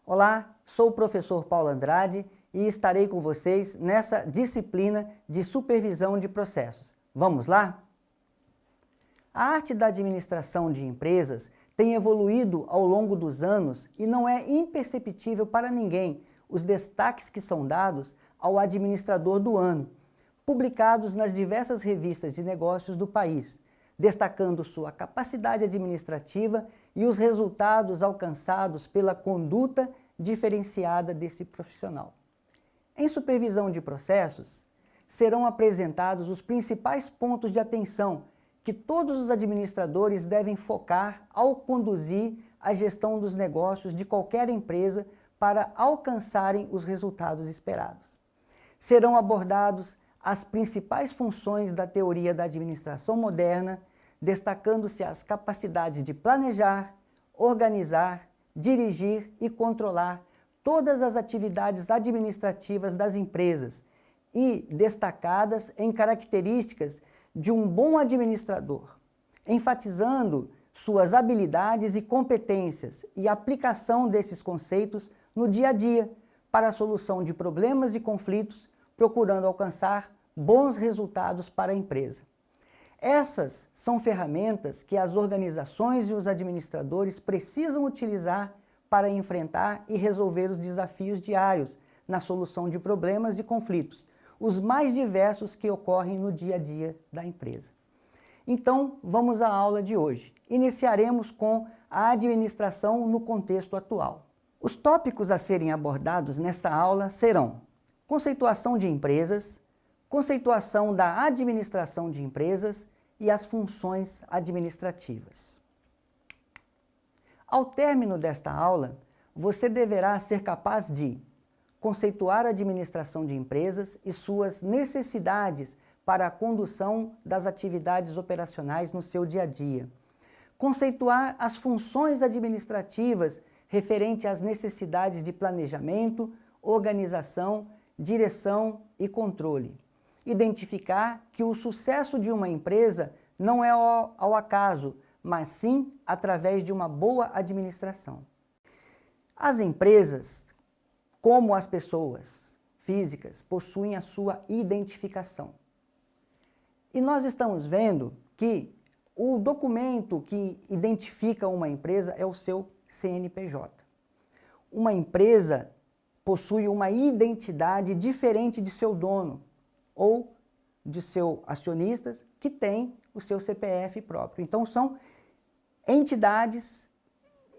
Olá, sou o professor Paulo Andrade e estarei com vocês nessa disciplina de supervisão de processos. Vamos lá? A arte da administração de empresas tem evoluído ao longo dos anos e não é imperceptível para ninguém os destaques que são dados ao administrador do ano, publicados nas diversas revistas de negócios do país, destacando sua capacidade administrativa e os resultados alcançados pela conduta diferenciada desse profissional. Em supervisão de processos, serão apresentados os principais pontos de atenção que todos os administradores devem focar ao conduzir a gestão dos negócios de qualquer empresa para alcançarem os resultados esperados. Serão abordados as principais funções da teoria da administração moderna, destacando-se as capacidades de planejar, organizar, dirigir e controlar todas as atividades administrativas das empresas e destacadas em características de um bom administrador, enfatizando suas habilidades e competências e aplicação desses conceitos no dia a dia para a solução de problemas e conflitos, procurando alcançar bons resultados para a empresa. Essas são ferramentas que as organizações e os administradores precisam utilizar para enfrentar e resolver os desafios diários na solução de problemas e conflitos, os mais diversos que ocorrem no dia a dia da empresa. Então, vamos à aula de hoje. Iniciaremos com a administração no contexto atual. Os tópicos a serem abordados nesta aula serão conceituação de empresas, conceituação da administração de empresas e as funções administrativas. Ao término desta aula, você deverá ser capaz de conceituar a administração de empresas e suas necessidades para a condução das atividades operacionais no seu dia a dia. Conceituar as funções administrativas referente às necessidades de planejamento, organização, direção e controle. Identificar que o sucesso de uma empresa não é ao acaso, mas sim através de uma boa administração. As empresas, como as pessoas físicas, possuem a sua identificação. E nós estamos vendo que o documento que identifica uma empresa é o seu CNPJ. Uma empresa possui uma identidade diferente de seu dono ou de seus acionistas que tem o seu CPF próprio. Então são entidades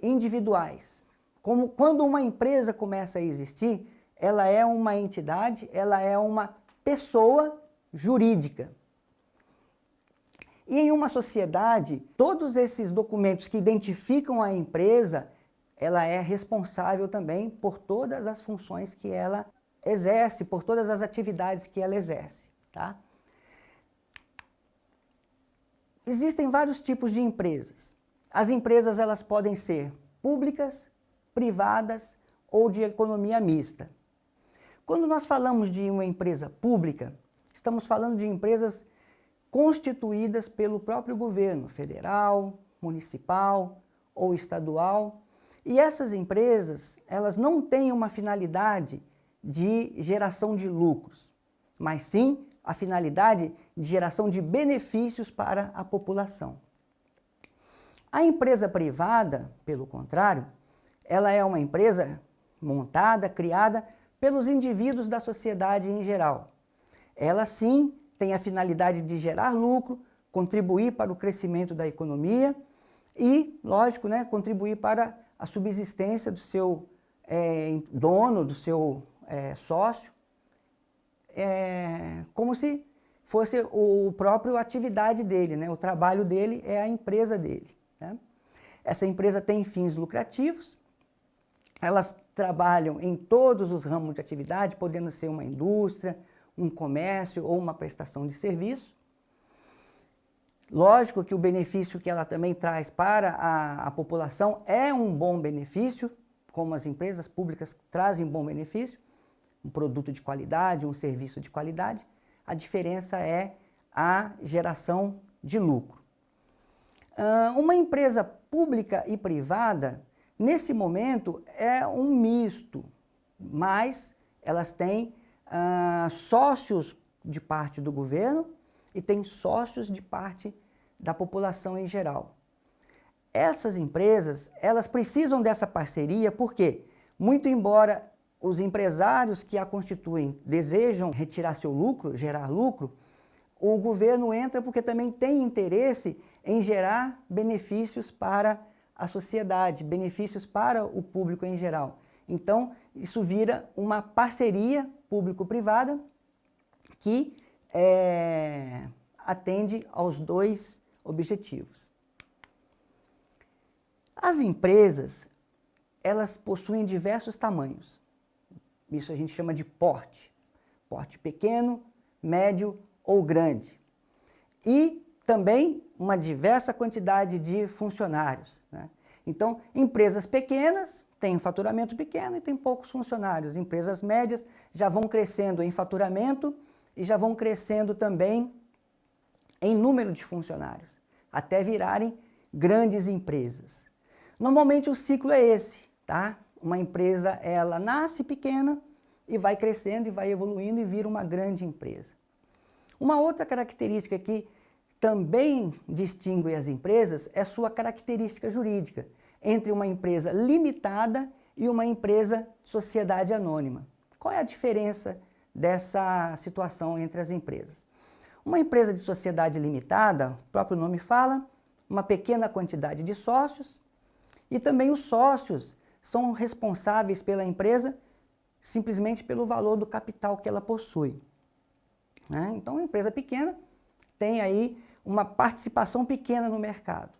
individuais. Como quando uma empresa começa a existir, ela é uma entidade, ela é uma pessoa jurídica. E em uma sociedade, todos esses documentos que identificam a empresa, ela é responsável também por todas as funções que ela exerce, por todas as atividades que ela exerce, tá? Existem vários tipos de empresas. As empresas elas podem ser públicas, privadas ou de economia mista. Quando nós falamos de uma empresa pública, estamos falando de empresas constituídas pelo próprio governo federal, municipal ou estadual. E essas empresas, elas não têm uma finalidade de geração de lucros, mas sim a finalidade de geração de benefícios para a população. A empresa privada, pelo contrário, ela é uma empresa montada, criada pelos indivíduos da sociedade em geral. Ela sim tem a finalidade de gerar lucro, contribuir para o crescimento da economia e, lógico, contribuir para a subsistência do seu dono, do seu sócio, como se fosse o próprio atividade dele, o trabalho dele é a empresa dele. Essa empresa tem fins lucrativos, elas trabalham em todos os ramos de atividade, podendo ser uma indústria, um comércio ou uma prestação de serviço. Lógico que o benefício que ela também traz para a população é um bom benefício, como as empresas públicas trazem bom benefício, um produto de qualidade, um serviço de qualidade. A diferença é a geração de lucro. Uma empresa pública e privada, Nesse momento é um misto, mas elas têm sócios de parte do governo e têm sócios de parte da população em geral. Essas empresas, elas precisam dessa parceria porque, muito embora os empresários que a constituem desejam retirar seu lucro, gerar lucro, o governo entra porque também tem interesse em gerar benefícios para a sociedade, benefícios para o público em geral. Então, isso vira uma parceria público-privada que atende aos dois objetivos. As empresas, elas possuem diversos tamanhos. Isso a gente chama de porte. Porte pequeno, médio ou grande. E também uma diversa quantidade de funcionários, né? Então, empresas pequenas têm um faturamento pequeno e têm poucos funcionários. Empresas médias já vão crescendo em faturamento e já vão crescendo também em número de funcionários, até virarem grandes empresas. Normalmente o ciclo é esse, tá? Uma empresa, ela nasce pequena e vai crescendo e vai evoluindo e vira uma grande empresa. Uma outra característica que também distingue as empresas é sua característica jurídica, entre uma empresa limitada e uma empresa sociedade anônima. Qual é a diferença dessa situação entre as empresas? Uma empresa de sociedade limitada, o próprio nome fala, uma pequena quantidade de sócios, e também os sócios são responsáveis pela empresa simplesmente pelo valor do capital que ela possui, né? Então, uma empresa pequena tem aí uma participação pequena no mercado.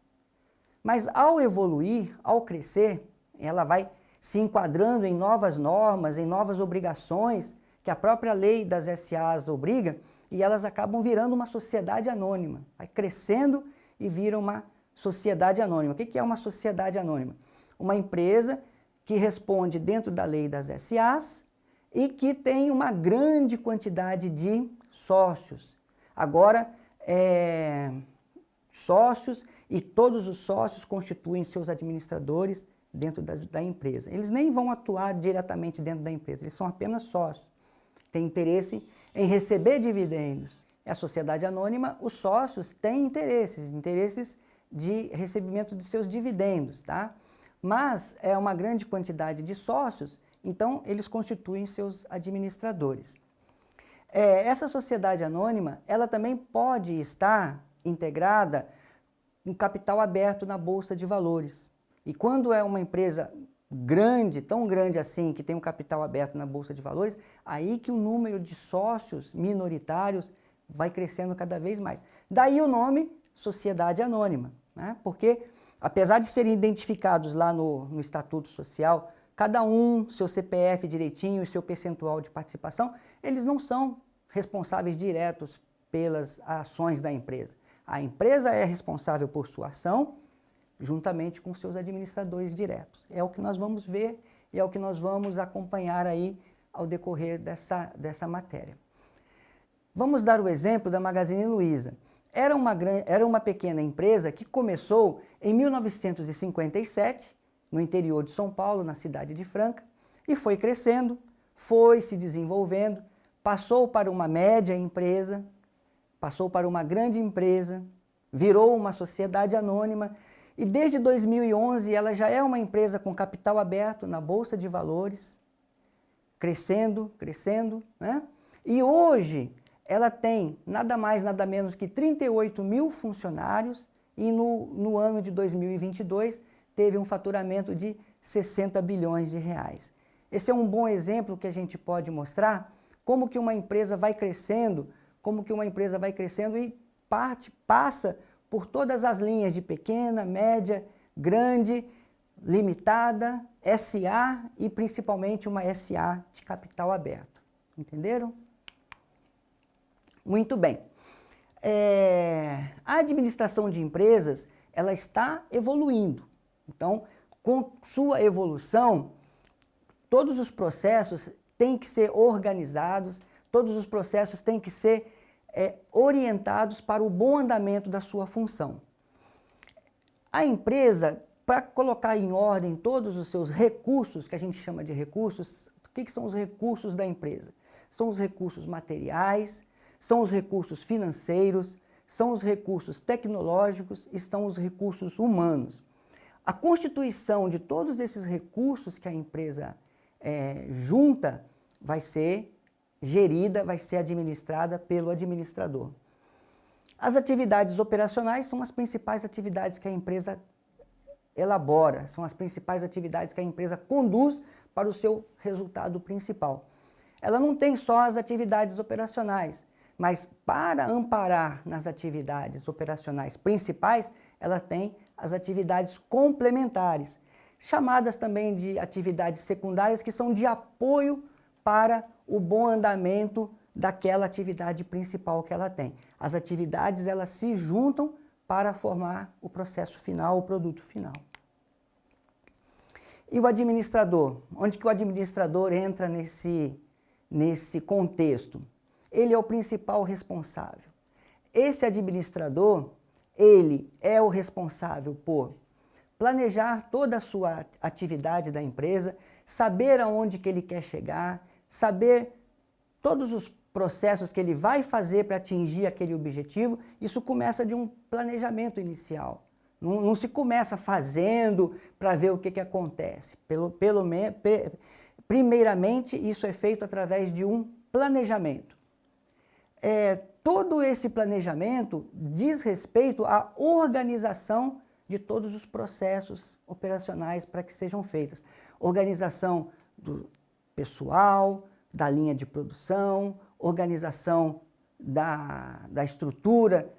Mas ao evoluir, ao crescer, ela vai se enquadrando em novas normas, em novas obrigações que a própria lei das SAs obriga, e elas acabam virando uma sociedade anônima. Vai crescendo e vira uma sociedade anônima. O que é uma sociedade anônima? Uma empresa que responde dentro da lei das SAs e que tem uma grande quantidade de sócios. Agora, sócios, e todos os sócios constituem seus administradores dentro da empresa. Eles nem vão atuar diretamente dentro da empresa, eles são apenas sócios. Têm interesse em receber dividendos. A sociedade anônima, os sócios têm interesses de recebimento de seus dividendos, tá? Mas é uma grande quantidade de sócios, então eles constituem seus administradores. Essa sociedade anônima, ela também pode estar integrada em capital aberto na Bolsa de Valores. E quando é uma empresa grande, tão grande assim, que tem um capital aberto na Bolsa de Valores, aí que o número de sócios minoritários vai crescendo cada vez mais. Daí o nome Sociedade Anônima, né? Porque, apesar de serem identificados lá no Estatuto Social, cada um, seu CPF direitinho e seu percentual de participação, eles não são responsáveis diretos pelas ações da empresa. A empresa é responsável por sua ação, juntamente com seus administradores diretos. É o que nós vamos ver e é o que nós vamos acompanhar aí ao decorrer dessa matéria. Vamos dar o exemplo da Magazine Luiza. Era uma pequena empresa que começou em 1957, no interior de São Paulo, na cidade de Franca, e foi crescendo, foi se desenvolvendo, passou para uma média empresa, passou para uma grande empresa, virou uma sociedade anônima, e desde 2011 ela já é uma empresa com capital aberto na Bolsa de Valores, crescendo, né? E hoje ela tem nada mais, nada menos que 38 mil funcionários e no ano de 2022 teve um faturamento de 60 bilhões de reais. Esse é um bom exemplo que a gente pode mostrar como que uma empresa vai crescendo, e passa por todas as linhas de pequena, média, grande, limitada, SA e principalmente uma SA de capital aberto. Entenderam? Muito bem. A administração de empresas, ela está evoluindo. Então, com sua evolução, todos os processos têm que ser organizados, todos os processos têm que ser orientados para o bom andamento da sua função. A empresa, para colocar em ordem todos os seus recursos, que a gente chama de recursos. O que são os recursos da empresa? São os recursos materiais, são os recursos financeiros, são os recursos tecnológicos e são os recursos humanos. A constituição de todos esses recursos que a empresa junta vai ser gerida, vai ser administrada pelo administrador. As atividades operacionais são as principais atividades que a empresa elabora, são as principais atividades que a empresa conduz para o seu resultado principal. Ela não tem só as atividades operacionais, mas para amparar nas atividades operacionais principais, ela tem as atividades complementares, chamadas também de atividades secundárias, que são de apoio para o bom andamento daquela atividade principal que ela tem. As atividades, elas se juntam para formar o processo final, o produto final. E o administrador? Onde que o administrador entra nesse contexto? Ele é o principal responsável. Esse administrador, ele é o responsável por planejar toda a sua atividade da empresa, saber aonde que ele quer chegar, saber todos os processos que ele vai fazer para atingir aquele objetivo. Isso começa de um planejamento inicial. Não se começa fazendo para ver o que acontece. Primeiramente, isso é feito através de um planejamento. Todo esse planejamento diz respeito à organização de todos os processos operacionais para que sejam feitos. Organização do pessoal, da linha de produção, organização da estrutura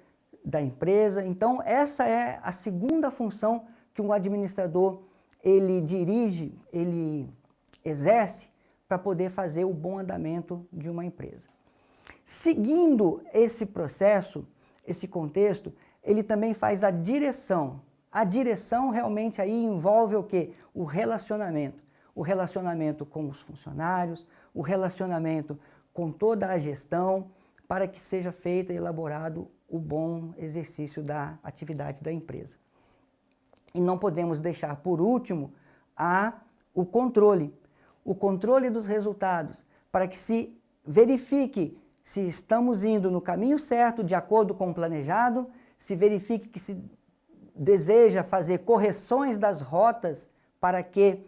da empresa. Então, essa é a segunda função que um administrador ele dirige, ele exerce para poder fazer o bom andamento de uma empresa. Seguindo esse processo, esse contexto, ele também faz a direção. A direção realmente aí envolve o quê? O relacionamento. O relacionamento com os funcionários, o relacionamento com toda a gestão, para que seja feito e elaborado o bom exercício da atividade da empresa. E não podemos deixar por último o controle dos resultados, para que se verifique se estamos indo no caminho certo, de acordo com o planejado, se verifique que se deseja fazer correções das rotas para que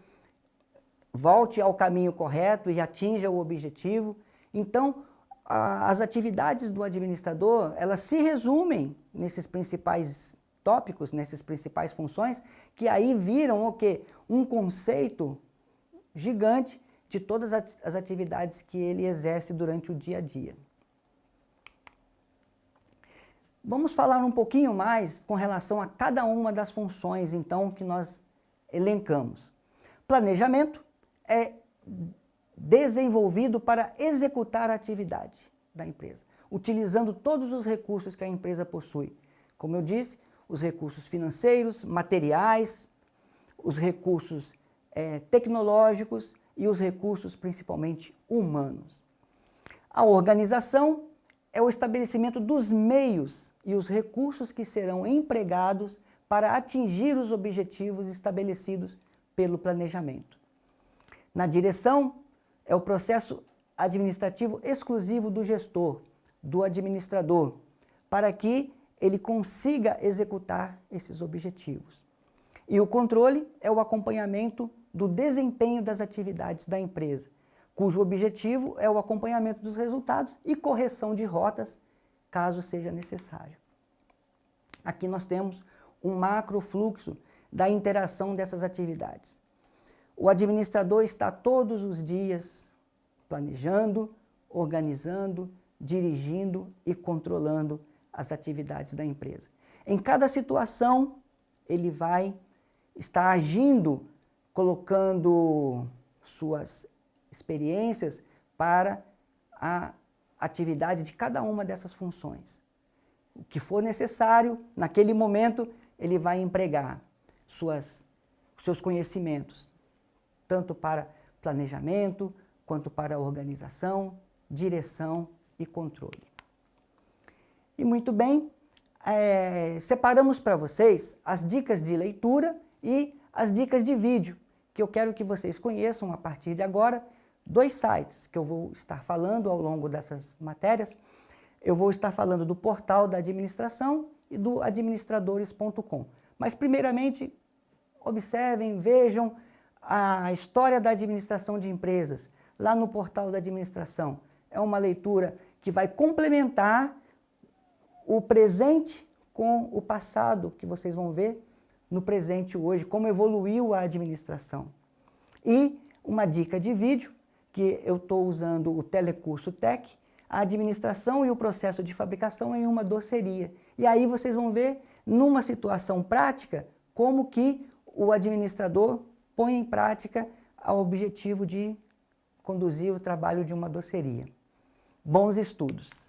volte ao caminho correto e atinja o objetivo. Então, as atividades do administrador, elas se resumem nesses principais tópicos, nessas principais funções, que aí viram o quê? Um conceito gigante de todas as atividades que ele exerce durante o dia a dia. Vamos falar um pouquinho mais com relação a cada uma das funções, então, que nós elencamos. Planejamento é desenvolvido para executar a atividade da empresa, utilizando todos os recursos que a empresa possui. Como eu disse, os recursos financeiros, materiais, os recursos tecnológicos e os recursos principalmente humanos. A organização é o estabelecimento dos meios e os recursos que serão empregados para atingir os objetivos estabelecidos pelo planejamento. Na direção, é o processo administrativo exclusivo do gestor, do administrador, para que ele consiga executar esses objetivos. E o controle é o acompanhamento do desempenho das atividades da empresa, cujo objetivo é o acompanhamento dos resultados e correção de rotas, caso seja necessário. Aqui nós temos um macro fluxo da interação dessas atividades. O administrador está todos os dias planejando, organizando, dirigindo e controlando as atividades da empresa. Em cada situação, ele vai estar agindo, colocando suas experiências para a atividade de cada uma dessas funções. O que for necessário, naquele momento, ele vai empregar seus conhecimentos, tanto para planejamento, quanto para organização, direção e controle. E muito bem, separamos para vocês as dicas de leitura e as dicas de vídeo, que eu quero que vocês conheçam a partir de agora, 2 sites que eu vou estar falando ao longo dessas matérias. Eu vou estar falando do portal da administração e do administradores.com. Mas, primeiramente, observem, vejam a história da administração de empresas, lá no portal da administração. É uma leitura que vai complementar o presente com o passado, que vocês vão ver no presente hoje, como evoluiu a administração. E uma dica de vídeo, que eu estou usando o Telecurso Tech, a administração e o processo de fabricação em uma doceria. E aí vocês vão ver, numa situação prática, como que o administrador põe em prática o objetivo de conduzir o trabalho de uma doceria. Bons estudos!